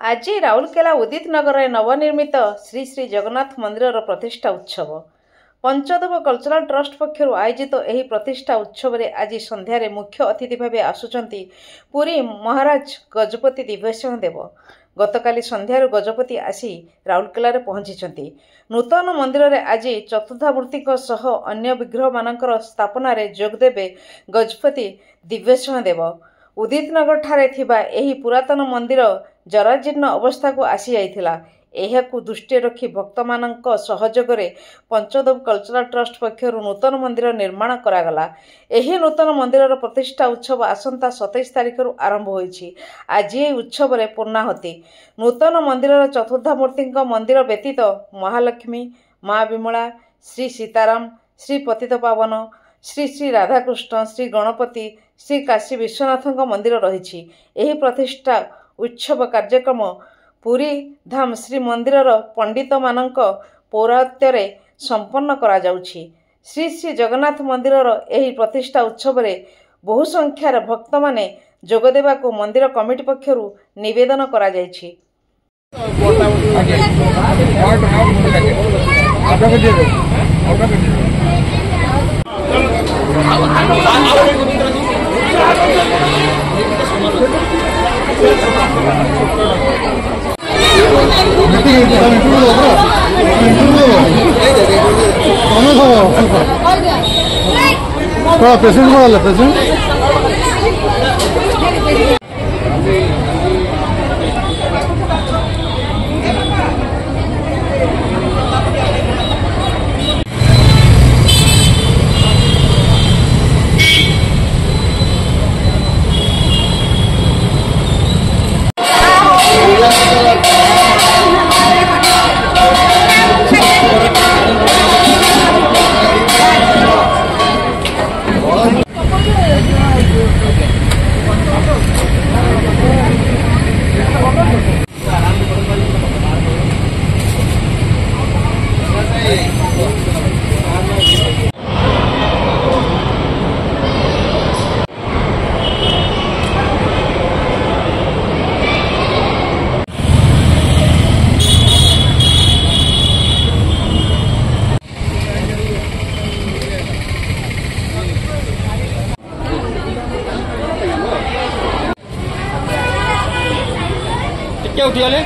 आज राउरकेला उदित नगर नवनिर्मित श्री श्री जगन्नाथ मंदिर प्रतिष्ठा उत्सव पंचदेव कल्चरल ट्रस्ट पक्षर आयोजित यह प्रतिष्ठा उत्सव में आज संध्यारे मुख्य अतिथि भाव आसुचंती पुरी महाराज गजपति दिव्यसिंह देव। गतकाली संध्यार गजपति आसी राउरकेला पहुंची नूतन मंदिर में आज चतुर्थामूर्ति अन्य विग्रह मानकर स्थापना जोगदेवे गजपति दिव्यसिंह देव। उदित नगर ठारे थिबा एही पुरातन मंदिर जराजीर्ण अवस्था को आसी जाइथिला। एहाकु दृष्टि रखी भक्त मानक सहयोग रे पंचदेव कल्चरल ट्रस्ट पक्षर नूतन मंदिर निर्माण करागला। एही नूतन मंदिर प्रतिष्ठा उत्सव आसंता 27 तारिख आरंभ होईछि। आज एही उत्सव रे पूर्णाहुति नूतन मंदिर चतुर्थामूर्ति मंदिर व्यतीत महालक्ष्मी, माँ विमला, श्री सीताराम, श्री पतित पावन, श्री श्री राधाकृष्ण, श्री गणपति, श्री काशी विश्वनाथ मंदिर रही। यही प्रतिष्ठा उत्सव कार्यक्रम पुरी धाम श्री मंदिर पंडित मानक पौरात्य संपन्न करा जाउछि। श्री श्री जगन्नाथ मंदिर यही प्रतिष्ठा उत्सव रे बहु संख्यार भक्त माने जोग देबाकु मंदिर कमिटी पक्षरु निवेदन करा जाइछि। पेशेंट क्या उठी वाले